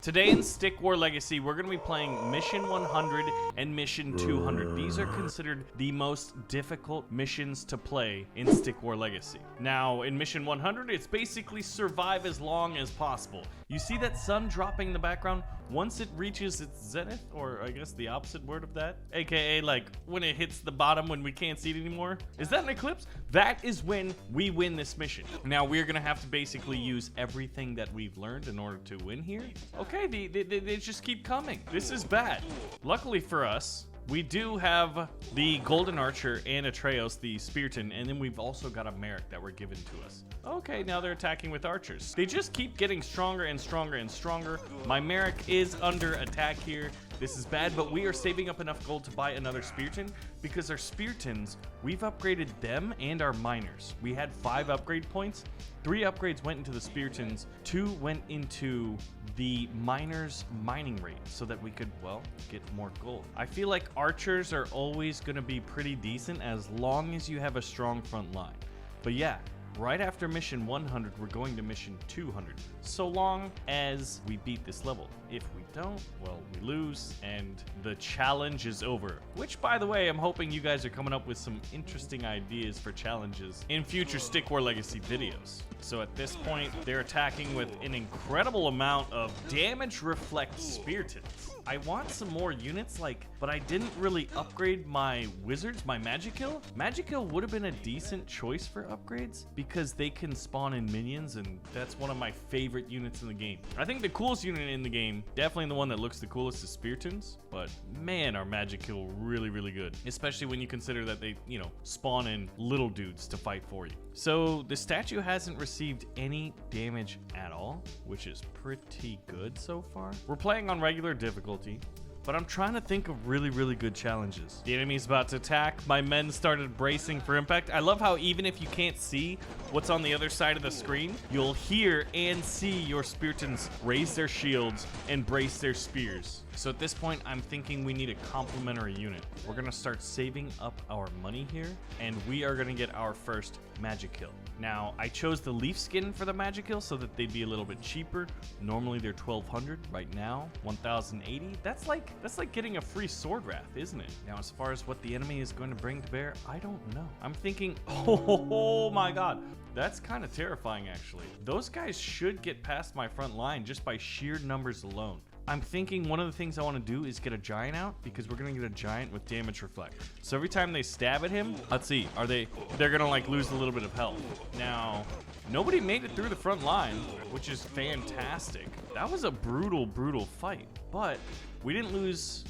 Today in Stick War Legacy, we're going to be playing Mission 100 and Mission 200. These are considered the most difficult missions to play in Stick War Legacy. Now, in Mission 100, it's basically survive as long as possible. You see that sun dropping in the background? Once it reaches its zenith, or I guess the opposite word of that, aka like when it hits the bottom when we can't see it anymore. Is that an eclipse? That is when we win this mission. Now, we're going to have to basically use everything that we've learned in order to win here. Okay, they just keep coming. This is bad. Luckily for us, we do have the Golden Archer and Atreyos, the Spearton, and then we've also got a Merrick that were given to us. Okay, now they're attacking with archers. They just keep getting stronger and stronger and stronger. My Merrick is under attack here. This is bad, but we are saving up enough gold to buy another Spearton because our Speartons, we've upgraded them and our miners. We had 5 upgrade points. 3 upgrades went into the Speartons, 2 went into the miners' mining rate so that we could, well, get more gold. I feel like archers are always going to be pretty decent as long as you have a strong front line. But yeah, right after Mission 100, we're going to Mission 200. So long as we beat this level. If we don't, well, we lose and the challenge is over. Which, by the way, I'm hoping you guys are coming up with some interesting ideas for challenges in future Stick War Legacy videos. So at this point, they're attacking with an incredible amount of damage reflect Speartons. I want some more units, but I didn't really upgrade my wizards, my Magikill. Magikill would have been a decent choice for upgrades because they can spawn in minions, and that's one of my favorite units in the game. I think the coolest unit in the game, definitely the one that looks the coolest, is Speartons, but man, our Magikill really, really good, especially when you consider that they, spawn in little dudes to fight for you. So the statue hasn't received any damage at all, which is pretty good so far. We're playing on regular difficulty, but I'm trying to think of really, really good challenges. The enemy's about to attack. My men started bracing for impact. I love how even if you can't see what's on the other side of the screen, you'll hear and see your Speartons raise their shields and brace their spears. So at this point, I'm thinking we need a complementary unit. We're gonna start saving up our money here, and we are gonna get our first Magikill. Now, I chose the leaf skin for the Magikill so that they'd be a little bit cheaper. Normally they're 1,200. Right now, 1,080. That's like getting a free sword wrath, isn't it? Now, as far as what the enemy is going to bring to bear, I don't know. I'm thinking, oh my god. That's kind of terrifying, actually. Those guys should get past my front line just by sheer numbers alone. I'm thinking one of the things I want to do is get a giant out because we're going to get a giant with damage reflect. So every time they stab at him, let's see, they're going to lose a little bit of health. Now, nobody made it through the front line, which is fantastic. That was a brutal, brutal fight, but we didn't lose,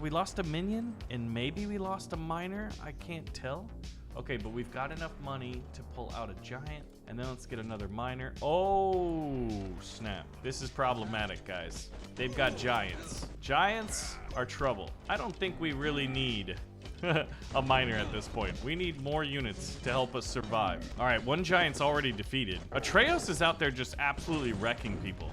we lost a minion and maybe we lost a miner. I can't tell. Okay, but we've got enough money to pull out a giant, and then let's get another miner. Oh, snap. This is problematic, guys. They've got giants. Giants are trouble. I don't think we really need a miner at this point. We need more units to help us survive. All right, one giant's already defeated. Atreyos is out there just absolutely wrecking people.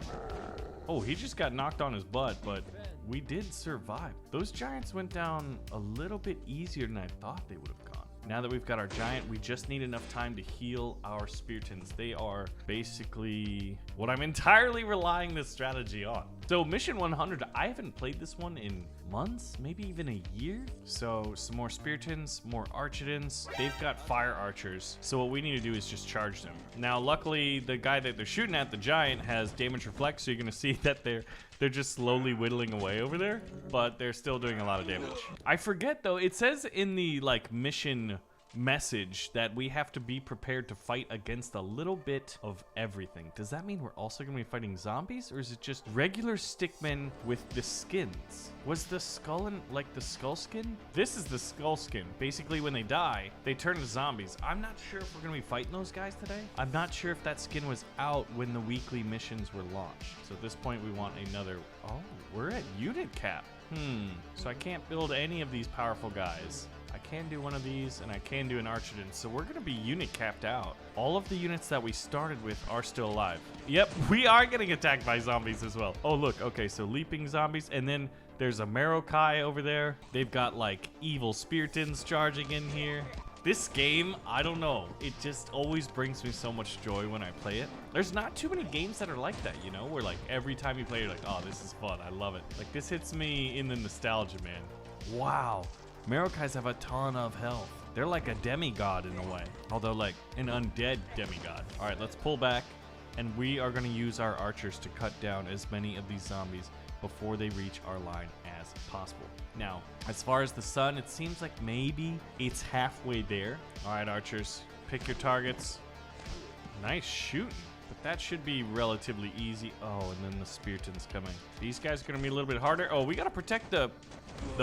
Oh, he just got knocked on his butt, but we did survive. Those giants went down a little bit easier than I thought they would have gone. Now that we've got our giant, we just need enough time to heal our Speartons. They are basically what I'm entirely relying this strategy on. So Mission 100, I haven't played this one in months, maybe even a year. So some more Speartons, more Archidons. They've got fire archers. So what we need to do is just charge them. Now, luckily, the guy that they're shooting at, the giant, has damage reflect. So you're gonna see that they're just slowly whittling away over there, but they're still doing a lot of damage. I forget though, it says in the mission message that we have to be prepared to fight against a little bit of everything. Does that mean we're also gonna be fighting zombies, or is it just regular stickmen with the skins? Was the skull the skull skin? This is the skull skin. Basically, when they die, they turn to zombies. I'm not sure if we're gonna be fighting those guys today. I'm not sure if that skin was out when the weekly missions were launched. So at this point, we want another. Oh, we're at unit cap. So I can't build any of these powerful guys. I can do one of these, and I can do an Archidon, so we're going to be unit capped out. All of the units that we started with are still alive. Yep, we are getting attacked by zombies as well. Oh, look, okay, so leaping zombies, and then there's a Marokai over there. They've got, evil Speartons charging in here. This game, I don't know. It just always brings me so much joy when I play it. There's not too many games that are like that, you know? Where like every time you play, you're like, oh, this is fun. I love it. Like this hits me in the nostalgia, man. Wow. Marokais have a ton of health. They're like a demigod in a way. Although like an undead demigod. All right, let's pull back. And we are going to use our archers to cut down as many of these zombies before they reach our line as possible. Now, as far as the sun, it seems like maybe it's halfway there. All right, archers, pick your targets. Nice shooting, but that should be relatively easy. Oh, and then the Spearton's coming. These guys are going to be a little bit harder. Oh, we got to protect the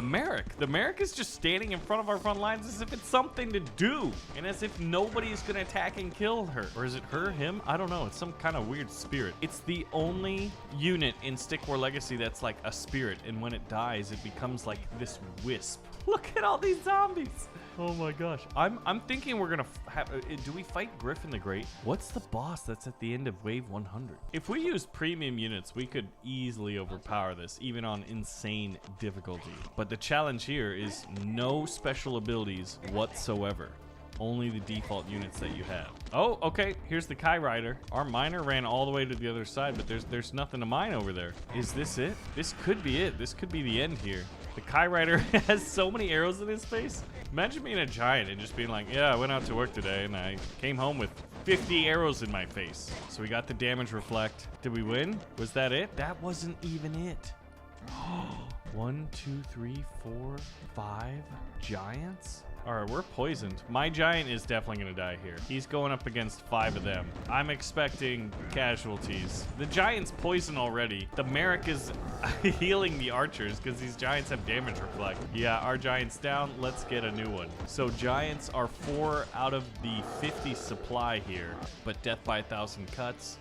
Merrick. The Merrick is just standing in front of our front lines as if it's something to do, and as if nobody is gonna attack and kill her. Or is it her, him? I don't know. It's some kind of weird spirit. It's the only unit in Stick War Legacy that's like a spirit, and when it dies, it becomes like this wisp. Look at all these zombies. Oh my gosh. I'm thinking we're gonna have, do we fight Griffin the Great? What's the boss that's at the end of wave 100? If we use premium units, we could easily overpower this, even on insane difficulty. But the challenge here is no special abilities whatsoever. Only the default units that you have. Oh, okay. Here's the Kai Rider. Our miner ran all the way to the other side, but there's nothing to mine over there. Is this it? This could be it. This could be the end here. The Kai Rider has so many arrows in his face. Imagine being a giant and just being like, yeah, I went out to work today and I came home with 50 arrows in my face. So we got the damage reflect. Did we win? Was that it? That wasn't even it. 1, 2, 3, 4, 5 giants? All right, we're poisoned. My giant is definitely gonna die here. He's going up against 5 of them. I'm expecting casualties. The giant's poisoned already. The Merrick is healing the archers because these giants have damage reflect. Yeah, our giant's down. Let's get a new one. So giants are 4 out of the 50 supply here, but death by 1,000 cuts.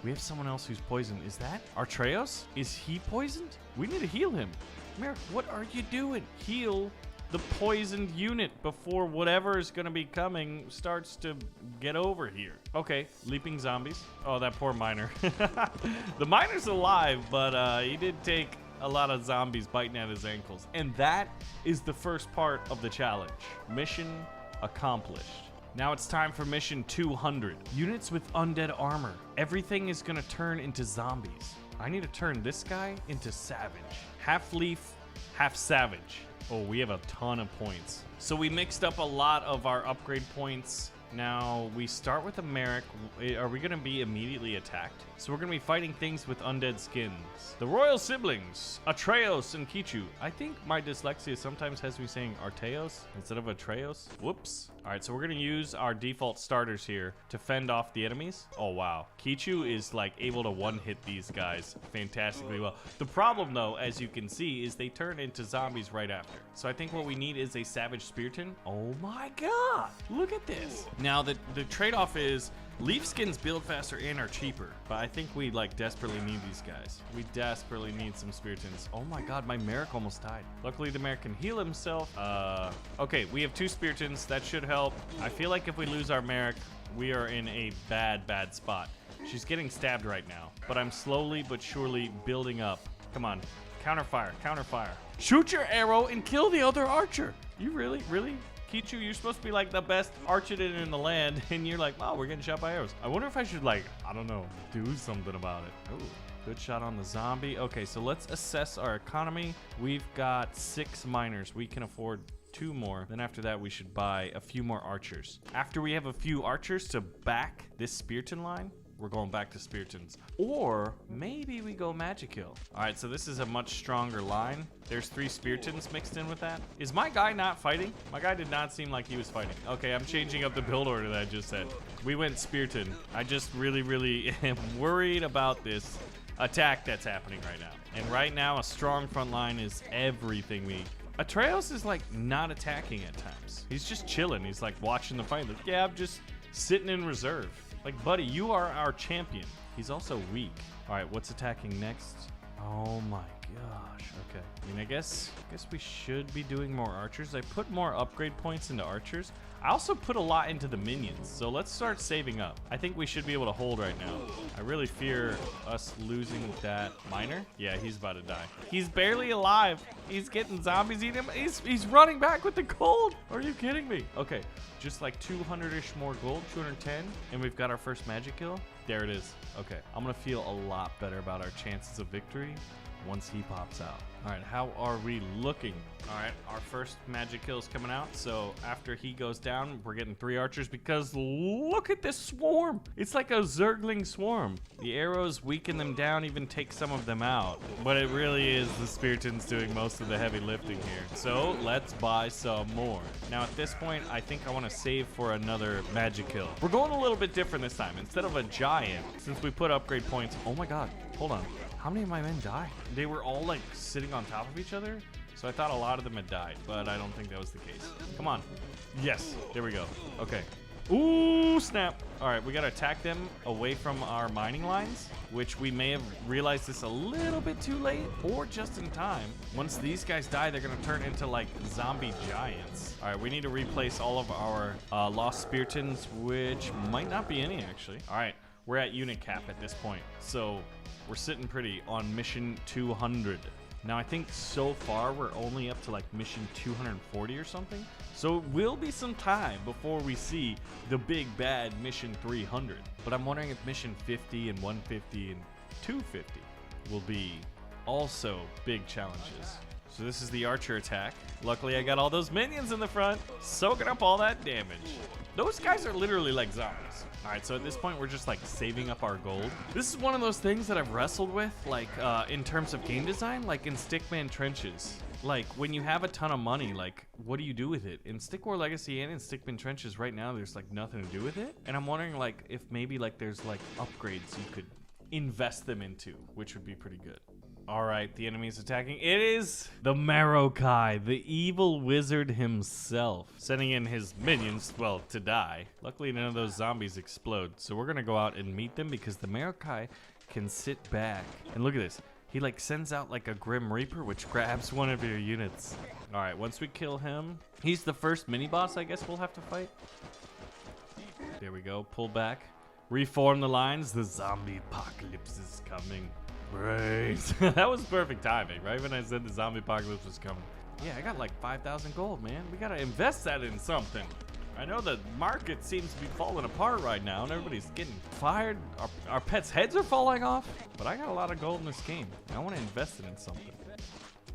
We have someone else who's poisoned. Is that Atreyos? Is he poisoned? We need to heal him. Merrick, what are you doing? Heal the poisoned unit before whatever is going to be coming starts to get over here. Okay, leaping zombies. Oh, that poor miner. The miner's alive, but he did take a lot of zombies biting at his ankles. And that is the first part of the challenge. Mission accomplished. Now it's time for mission 200. Units with undead armor. Everything is gonna turn into zombies. I need to turn this guy into savage. Half leaf, half savage. Oh, we have a ton of points. So we mixed up a lot of our upgrade points. Now we start with a Merrick. Are we gonna be immediately attacked? So we're gonna be fighting things with undead skins. The royal siblings, Atreyos and Kytchu. I think my dyslexia sometimes has me saying Atreyos instead of Atreyos. Whoops. All right, so we're gonna use our default starters here to fend off the enemies. Oh wow, Kytchu is like able to one-hit these guys fantastically well. The problem though, as you can see, is they turn into zombies right after. So I think what we need is a savage spearton. Oh my god, look at this. Now the trade-off is leaf skins build faster and are cheaper, but I think we like desperately need these guys. We desperately need some speartons. Oh my god, my Merrick almost died. Luckily the Merrick can heal himself. Okay, we have 2 speartons. That should help. I feel like if we lose our Merrick, we are in a bad spot. She's getting stabbed right now, but I'm slowly but surely building up. Come on, counterfire, counterfire. Shoot your arrow and kill the other archer. You really? Kytchu, you're supposed to be like the best archer in the land, and you're like, wow, we're getting shot by arrows. I wonder if I should, like, I don't know, do something about it. Oh, good shot on the zombie. Okay, so let's assess our economy. We've got 6 miners. We can afford 2 more. Then after that, we should buy a few more archers. After we have a few archers to back this spearton line, we're going back to speartons. Or maybe we go magic hill. All right, so this is a much stronger line. There's 3 speartons mixed in with that. Is my guy not fighting? My guy did not seem like he was fighting. Okay, I'm changing up the build order that I just said. We went spearton. I just really am worried about this attack that's happening right now. And right now, a strong front line is everything we... Atreyos is like not attacking at times. He's just chilling. He's like watching the fight. Like, yeah, I'm just sitting in reserve. Like, buddy, you are our champion. He's also weak. All right, what's attacking next? Oh my gosh. Okay. I mean, I guess we should be doing more archers. I put more upgrade points into archers. I also put a lot into the minions, so let's start saving up. I think we should be able to hold right now. I really fear us losing that miner. Yeah, he's about to die. He's barely alive. He's getting zombies eating him. He's running back with the gold. Are you kidding me? Okay, just like 200-ish more gold, 210, and we've got our first magic kill. There it is. Okay, I'm gonna feel a lot better about our chances of victory once he pops out. All right, how are we looking? All right, our first magic kill is coming out. So after he goes down, we're getting 3 archers because look at this swarm. It's like a zergling swarm. The arrows weaken them down, even take some of them out. But it really is the Spiritans doing most of the heavy lifting here. So let's buy some more. Now at this point, I think I want to save for another magic kill. We're going a little bit different this time. Instead of a giant, since we put upgrade points. Oh my God, hold on. How many of my men died? They were all like sitting on top of each other. So I thought a lot of them had died, but I don't think that was the case. Come on. Yes, there we go. Okay. Ooh, snap. All right, we gotta attack them away from our mining lines, which we may have realized this a little bit too late or just in time. Once these guys die, they're gonna turn into like zombie giants. All right, we need to replace all of our lost Spiritans, which might not be any actually. All right, we're at unit cap at this point. So we're sitting pretty on mission 200. Now I think so far we're only up to like mission 240 or something. So it will be some time before we see the big bad mission 300. But I'm wondering if mission 50 and 150 and 250 will be also big challenges. So this is the archer attack. Luckily I got all those minions in the front, soaking up all that damage. Those guys are literally like zombies. All right, so at this point, we're just like saving up our gold. This is one of those things that I've wrestled with, like in terms of game design, like in Stickman Trenches. Like when you have a ton of money, like what do you do with it? In Stick War Legacy and in Stickman Trenches right now, there's like nothing to do with it. And I'm wondering like if maybe like there's like upgrades you could invest them into, which would be pretty good. All right, the enemy is attacking. It is the Marokai, the evil wizard himself, sending in his minions, well, to die. Luckily, none of those zombies explode, so we're gonna go out and meet them because the Marokai can sit back. And look at this. He like sends out like a Grim Reaper, which grabs one of your units. All right, once we kill him, he's the first mini-boss I guess we'll have to fight. There we go, pull back. Reform the lines, the zombie apocalypse is coming. Right. That was perfect timing, right when I said the zombie apocalypse was coming. Yeah, I got like 5,000 gold, man. We gotta invest that in something. I know the market seems to be falling apart right now and everybody's getting fired. Our pets' heads are falling off, but I got a lot of gold in this game. I want to invest it in something.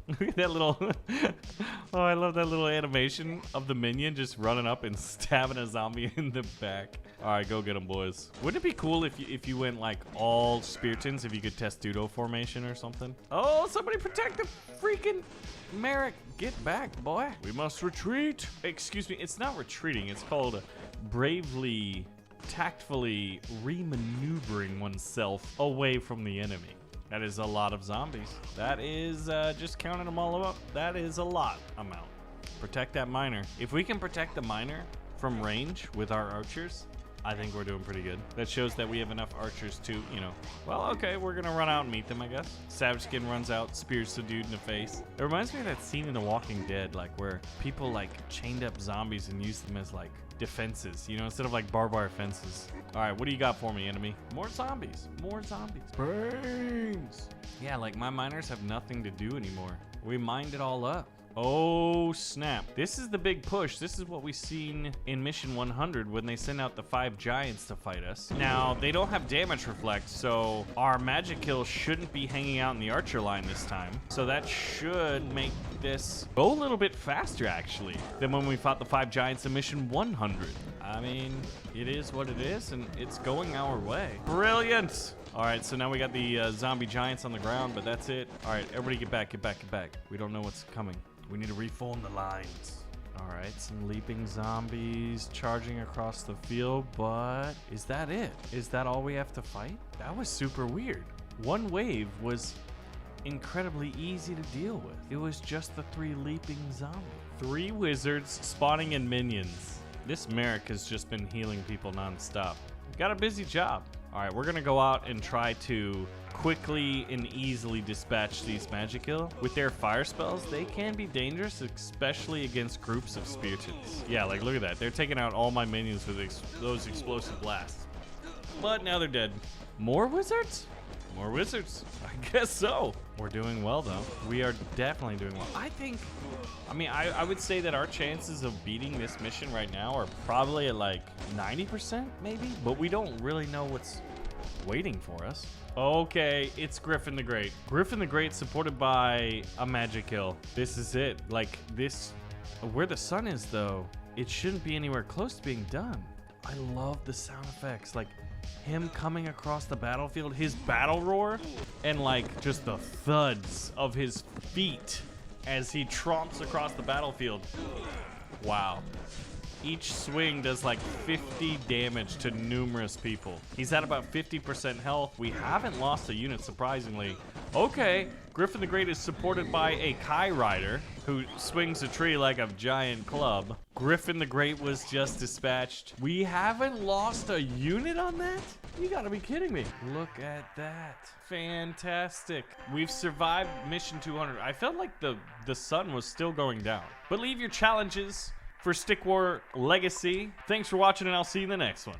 Look at that little, oh, I love that little animation of the minion just running up and stabbing a zombie in the back. All right, go get them, boys. Wouldn't it be cool if you went like all Spiritans, if you could test Testudo formation or something? Oh, somebody protect the freaking Merrick. Get back, boy. We must retreat. Excuse me, it's not retreating. It's called bravely, tactfully remaneuvering oneself away from the enemy. That is a lot of zombies. That is, just counting them all up, that is a lot amount. Protect that miner. If we can protect the miner from range with our archers, I think we're doing pretty good. That shows that we have enough archers to, you know, well, okay, we're gonna run out and meet them, I guess. Savage Skin runs out, spears the dude in the face. It reminds me of that scene in The Walking Dead, like where people like chained up zombies and used them as like defenses, you know, instead of like barbed wire fences. All right, what do you got for me, enemy? More zombies, more zombies. Brains. Yeah, like my miners have nothing to do anymore. We mined it all up. Oh, snap. This is the big push. This is what we've seen in Mission 100 when they send out the 5 giants to fight us. Now, they don't have damage reflect, so our magic kill shouldn't be hanging out in the archer line this time. So that should make this go a little bit faster, actually, than when we fought the 5 giants in Mission 100. I mean, it is what it is, and it's going our way. Brilliant! All right, so now we got the zombie giants on the ground, but that's it. All right, everybody get back, get back, get back. We don't know what's coming. We need to reform the lines. All right, some leaping zombies charging across the field, but is that it? Is that all we have to fight? That was super weird. One wave was incredibly easy to deal with. It was just the 3 leaping zombies. 3 wizards spawning in minions. This Merrick has just been healing people nonstop. Got a busy job. All right, we're gonna go out and try to quickly and easily dispatch these Magikill. With their fire spells, they can be dangerous, especially against groups of Spiritans. Yeah, like look at that. They're taking out all my minions with those explosive blasts. But now they're dead. More wizards? More wizards. I guess so. We're doing well, though. We are definitely doing well. I would say that our chances of beating this mission right now are probably at like 90%, maybe? But we don't really know what's waiting for us. Okay, it's Griffin the Great. Griffin the Great supported by a Magikill. This is it. Like, this... Where the sun is, though, it shouldn't be anywhere close to being done. I love the sound effects. Like, him coming across the battlefield, his battle roar, and like just the thuds of his feet as he tromps across the battlefield. Wow. Each swing does like 50 damage to numerous people. He's at about 50% health. We haven't lost a unit, surprisingly. Okay, Griffin the Great is supported by a Kai Rider who swings a tree like a giant club. Griffin the Great was just dispatched. We haven't lost a unit on that? You gotta be kidding me. Look at that. Fantastic. We've survived mission 200. I felt like the sun was still going down. But leave your challenges for Stick War Legacy. Thanks for watching, and I'll see you in the next one.